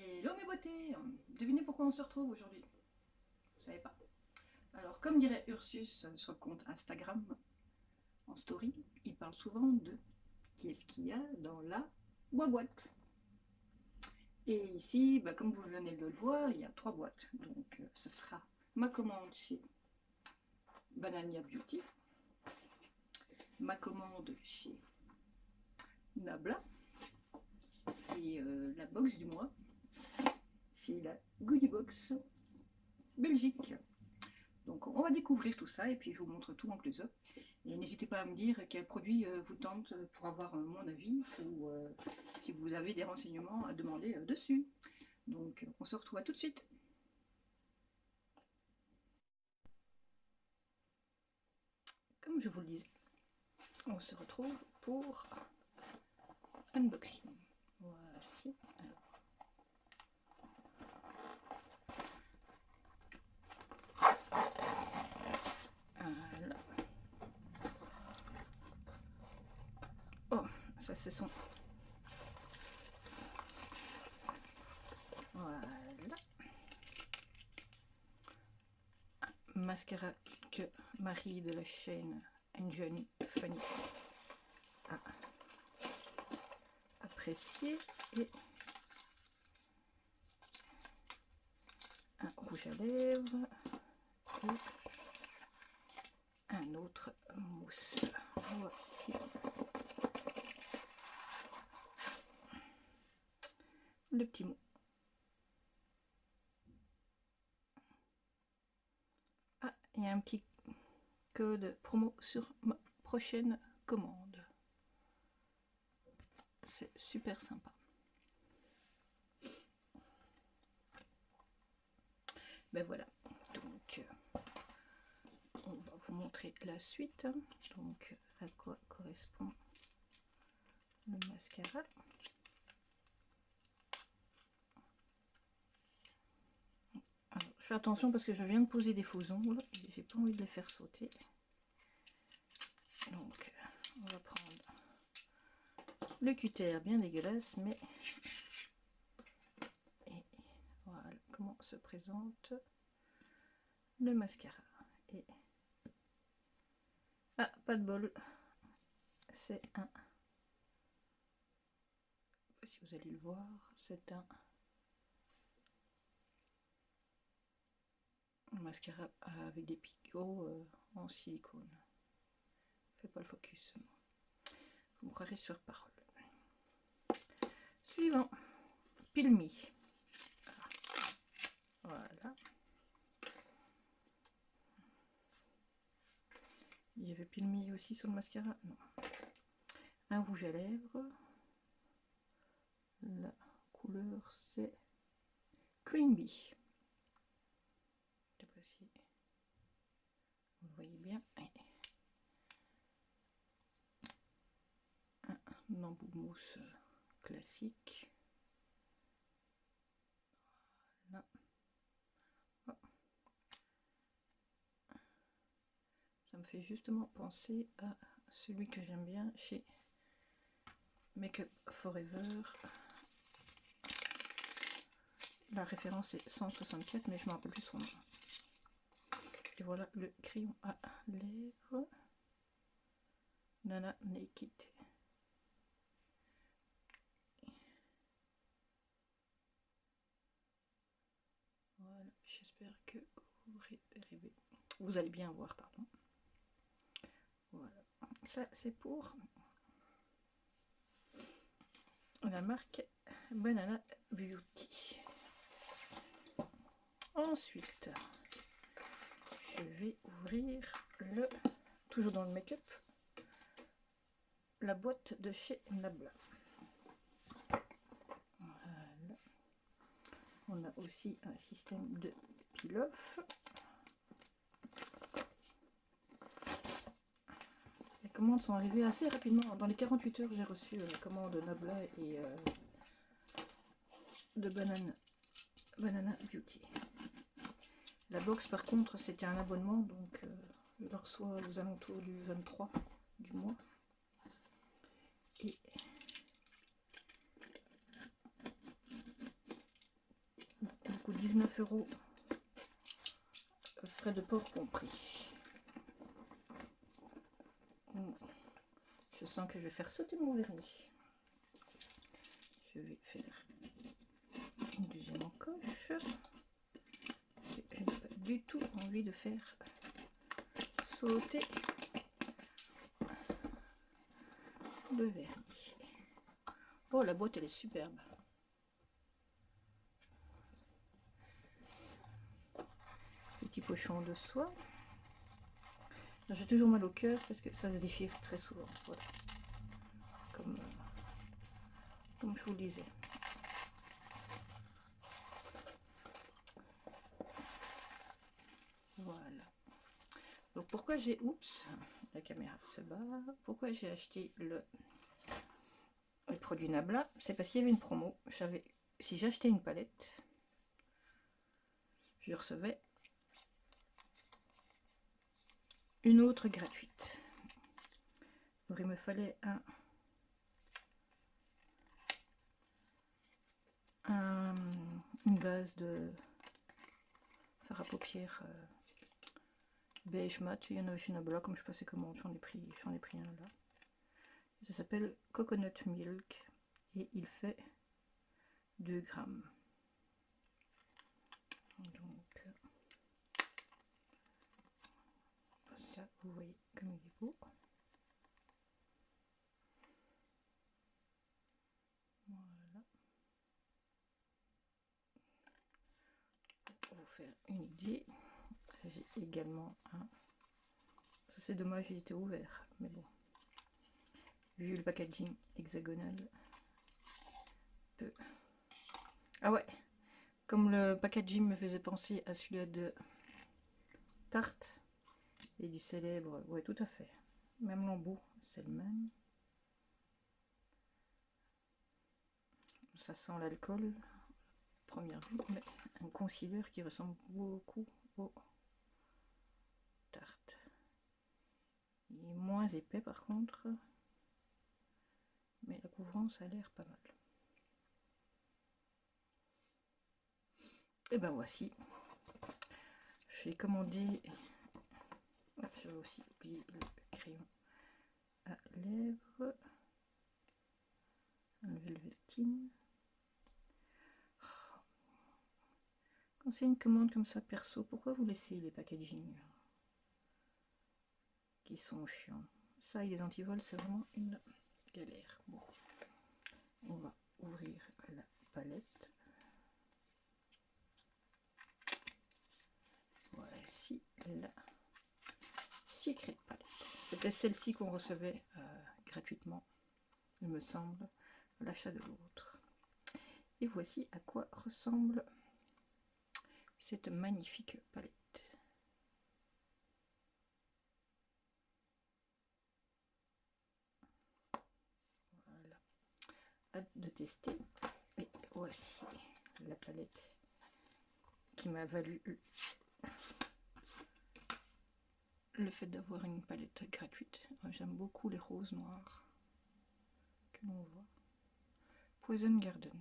Hello mes beautés, devinez pourquoi on se retrouve aujourd'hui? Vous savez pas? Alors comme dirait Ursus sur le compte Instagram, en story, il parle souvent de qui est-ce qu'il y a dans la boîte. Et ici, comme vous venez de le voir, il y a 3 boîtes. Donc ce sera ma commande chez Banania Beauty, ma commande chez Nabla et la box du mois chez la Goodie Box Belgique. Donc on va découvrir tout ça et puis je vous montre tout en close-up. Et n'hésitez pas à me dire quel produit vous tente pour avoir mon avis ou si vous avez des renseignements à demander dessus. Donc on se retrouve à tout de suite. Comme je vous le disais, on se retrouve pour unboxing. Voici. Voilà. Oh, ça c'est son. Voilà. Un mascara que Marie de la chaîne Johnny Phoenix a apprécié et un rouge à lèvres et un autre mousse. Voici le petit mot. Ah, il y a un petit code promo sur ma prochaine commande. C'est super sympa. Ben voilà, donc on va vous montrer la suite. Donc à quoi correspond le mascara. Alors, je fais attention parce que je viens de poser des faux ongles et j'ai pas envie de les faire sauter. Donc on va prendre le cutter bien dégueulasse, mais et voilà comment se présente le mascara. Et ah, pas de bol, c'est un, si vous allez le voir, c'est un mascara avec des picots en silicone. Fais pas le focus, vous me croirez sur parole. Suivant, Pilmi. Voilà. Il y avait Pilmi aussi sur le mascara? Non. Un rouge à lèvres. La couleur c'est Queen Bee. Je sais pas si vous le voyez bien. Un embout mousse classique. Là. Oh. Ça me fait justement penser à celui que j'aime bien chez Make Up Forever. La référence est 164, mais je ne me rappelle plus son nom. Et voilà le crayon à lèvres. Nana Naked. Voilà, j'espère que vous allez bien voir, pardon. Voilà, ça c'est pour la marque Banana Beauty. Ensuite, je vais ouvrir toujours dans le make-up, la boîte de chez Nabla. Voilà. On a aussi un système de peel-off. Les commandes sont arrivées assez rapidement. Dans les 48 heures, j'ai reçu la commande de Nabla et de Banana Beauty. La box par contre c'était un abonnement, donc je le reçois aux alentours du 23 du mois. Et coûte 19 €, frais de port compris. Je sens que je vais faire sauter mon vernis. Je vais faire une deuxième encoche. Je n'ai pas du tout envie de faire sauter le vernis. Oh, la boîte elle est superbe. Petit pochon de soie. J'ai toujours mal au cœur parce que ça se déchire très souvent. Voilà. Comme je vous le disais. Voilà. Donc pourquoi j'ai... Oups, la caméra se barre. Pourquoi j'ai acheté le produit Nabla? C'est parce qu'il y avait une promo. Si j'achetais une palette, je recevais une autre gratuite. Donc il me fallait une base de fard à paupières beige mat. Il y en avait chez Nabla, comme je passais commande, j'en ai pris un là. Ça s'appelle Coconut Milk et il fait 2 grammes. Donc ça, vous voyez comme il est beau. Voilà. Pour vous faire une idée, j'ai également un... Ça c'est dommage, il était ouvert, mais bon. Vu le packaging hexagonal. Ah ouais, comme le packaging me faisait penser à celui de Tarte et du célèbre, ouais tout à fait. Même l'embout, c'est le même. Ça sent l'alcool, première vue, mais un concealer qui ressemble beaucoup au Tarte. Il est moins épais par contre, mais la couvrance a l'air pas mal. Et ben voici, j'ai commandé, j'avais aussi oublié le crayon à lèvres, un Velvetine. Quand c'est une commande comme ça perso, pourquoi vous laissez les packaging qui sont chiants? Ça et les antivols, c'est vraiment une galère. Bon, on va ouvrir la palette. Voici la Secret Palette. C'était celle-ci qu'on recevait gratuitement, il me semble, à l'achat de l'autre. Et voici à quoi ressemble cette magnifique palette. Voilà, hâte de tester. Et voici la palette qui m'a valu le fait d'avoir une palette gratuite. J'aime beaucoup les roses noires que l'on voit. Poison Garden.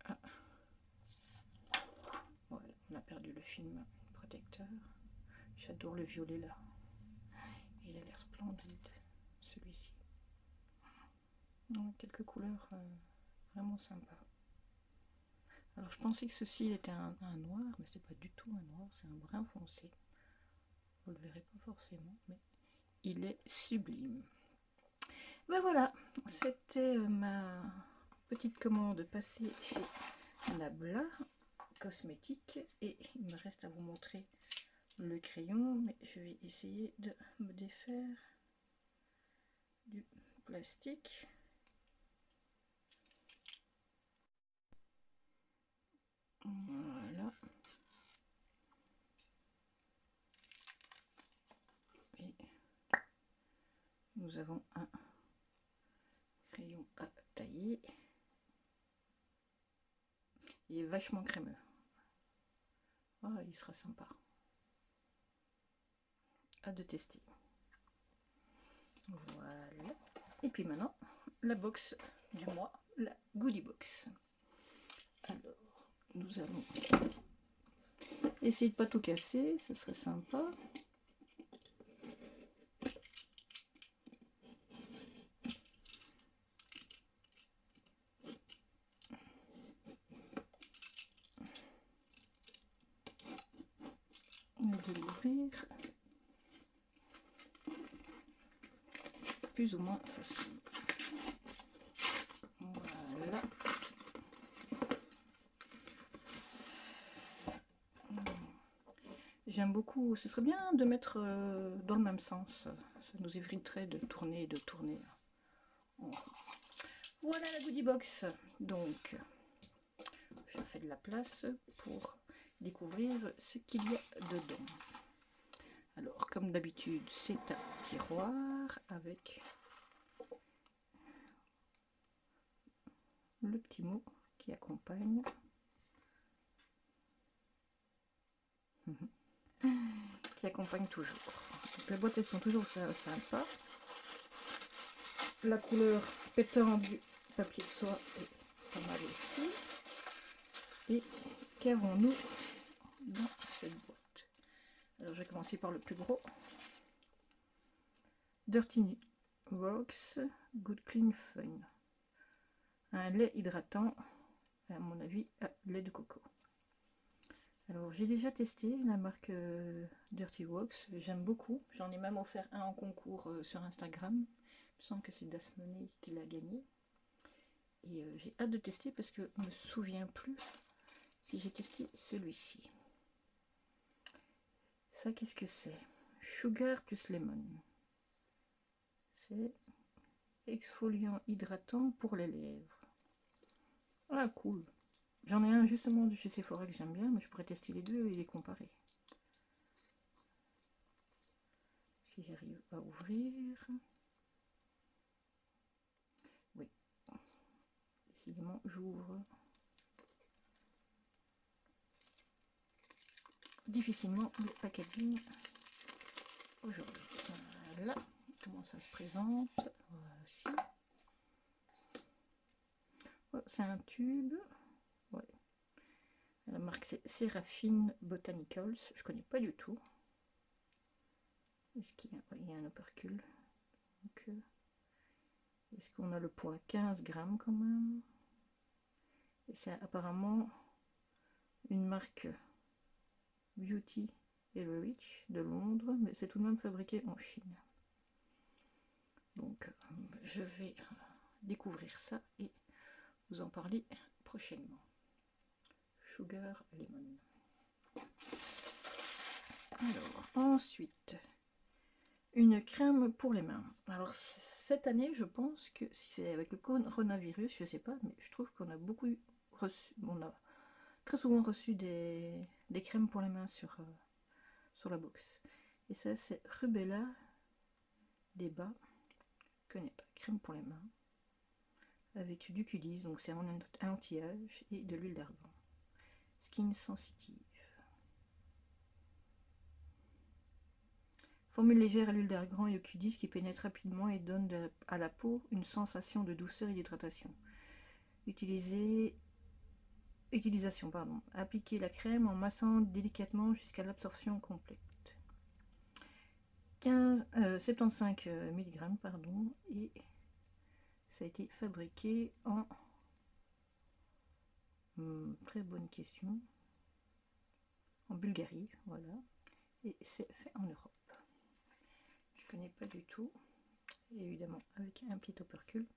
Ah. Voilà, on a perdu le film protecteur. J'adore le violet là. Il a l'air splendide, celui-ci. Quelques couleurs vraiment sympas. Alors je pensais que ceci était un noir, mais c'est pas du tout un noir, c'est un brun foncé. Vous le verrez pas forcément, mais il est sublime. Ben voilà, c'était ma petite commande passée chez Nabla Cosmétiques. Et il me reste à vous montrer le crayon, mais je vais essayer de me défaire du plastique. Voilà. Et nous avons un crayon à tailler. Il est vachement crémeux. Oh, il sera sympa. Hâte de tester. Voilà. Et puis maintenant, la box du mois. la goodie box. Alors, nous allons essayer de pas tout casser, ce serait sympa. De l'ouvrir plus ou moins facile. Voilà. J'aime beaucoup, ce serait bien de mettre dans le même sens, ça nous éviterait de tourner et de tourner. Voilà la goodie box, donc je fais de la place pour découvrir ce qu'il y a dedans. Alors comme d'habitude c'est un tiroir avec le petit mot qui accompagne. Qui accompagne toujours. Donc, les boîtes elles sont toujours sympas. La couleur pétant du papier de soie est pas mal aussi. Et qu'avons-nous dans cette boîte? Alors je vais commencer par le plus gros. Dirty Works Good Clean Fun. Un lait hydratant, à mon avis, à lait de coco. Alors j'ai déjà testé la marque Dirty Works, j'aime beaucoup. J'en ai même offert un en concours sur Instagram. Il me semble que c'est Dasmoney qui l'a gagné. Et j'ai hâte de tester parce que je ne me souviens plus si j'ai testé celui-ci. Ça, qu'est-ce que c'est? Sugar plus Lemon. C'est exfoliant hydratant pour les lèvres. Ah, cool. J'en ai un justement de chez Sephora que j'aime bien, mais je pourrais tester les deux et les comparer. Si j'arrive à ouvrir. Oui. Décidément, j'ouvre difficilement le packaging aujourd'hui. Voilà comment ça se présente. Voici. Oh, c'est un tube. Ouais. La marque c'est Seraphine Botanicals. Je connais pas du tout. Est-ce qu'il y a, ouais, il y a un opercule. Est-ce qu'on a le poids? 15 grammes quand même. Et c'est apparemment une marque Beauty et Rich de Londres, mais c'est tout de même fabriqué en Chine. Donc je vais découvrir ça et vous en parler prochainement. Sugar Lemon. Alors ensuite, une crème pour les mains. Alors cette année, je pense que si c'est avec le coronavirus, je sais pas, mais je trouve qu'on a beaucoup reçu, on a très souvent reçu des crèmes pour les mains sur la box. Et ça c'est Rubella des bas, je connais pas, crème pour les mains avec du Q10, donc c'est un anti-âge et de l'huile d'argan. Skin sensitive. Formule légère à l'huile d'argan et au Q10 qui pénètre rapidement et donne à la peau une sensation de douceur et d'hydratation. Utilisation, pardon. Appliquer la crème en massant délicatement jusqu'à l'absorption complète. 75 mg, pardon, et ça a été fabriqué en très bonne question, en Bulgarie, voilà, et c'est fait en Europe. Je connais pas du tout, et évidemment avec un petit opercule.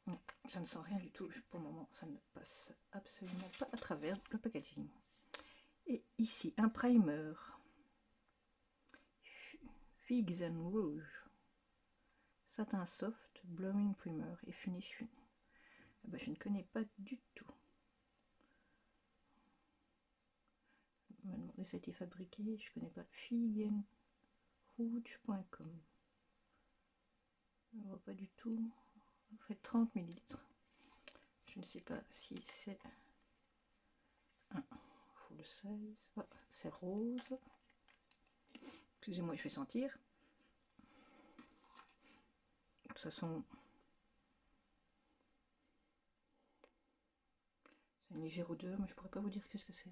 Non, ça ne sent rien du tout, pour le moment ça ne passe absolument pas à travers le packaging. Et ici un primer Figs and Rouge satin soft blowing primer et finish fin. Ah bah, je ne connais pas du tout. On m'a demandé ça a été fabriqué, je connais pas. figandrouge.com. On voit pas du tout. Vous faites 30 ml. Je ne sais pas si c'est un full size. Oh, c'est rose. Excusez-moi, je vais sentir. De toute façon, une légère odeur, mais je pourrais pas vous dire qu'est-ce que c'est.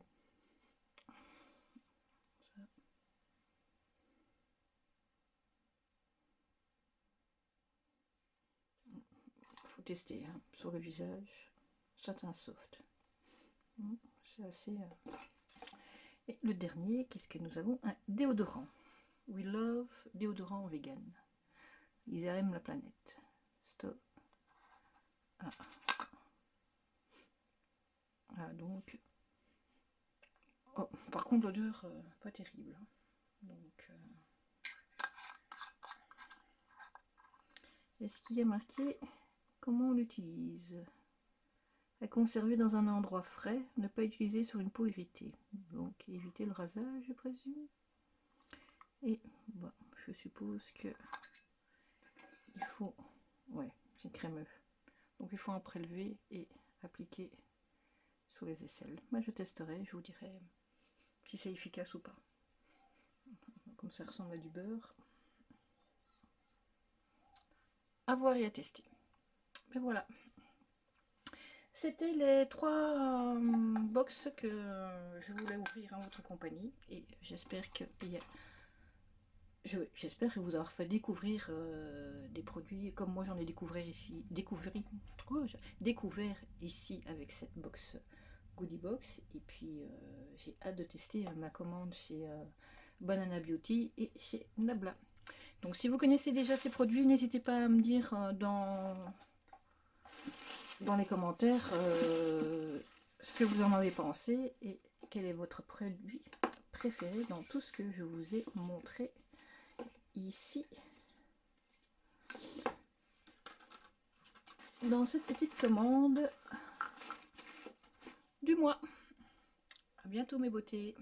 Faut tester hein, sur le visage. Satin soft. C'est assez... Et le dernier, qu'est-ce que nous avons? Un déodorant. We love déodorant vegan. Ils aiment la planète. Stop. Ah. Ah, donc... Oh, par contre, l'odeur, pas terrible. Donc... Est-ce qu'il y a marqué comment on l'utilise? À conserver dans un endroit frais, ne pas utiliser sur une peau irritée. Donc éviter le rasage, je présume. Et bon, je suppose que il faut... Ouais, c'est crémeux. Donc il faut en prélever et appliquer sur les aisselles. Moi je testerai, je vous dirai si c'est efficace ou pas. Comme ça ressemble à du beurre. À voir et à tester. Mais voilà. C'était les 3 box que je voulais ouvrir en votre compagnie. Et j'espère que... J'espère vous avoir fait découvrir des produits comme moi j'en ai découvert ici, découvert ici avec cette box Goodie Box. Et puis j'ai hâte de tester ma commande chez Banana Beauty et chez Nabla. Donc si vous connaissez déjà ces produits, n'hésitez pas à me dire dans les commentaires ce que vous en avez pensé et quel est votre produit préféré dans tout ce que je vous ai montré ici dans cette petite commande du mois. À bientôt mes beautés.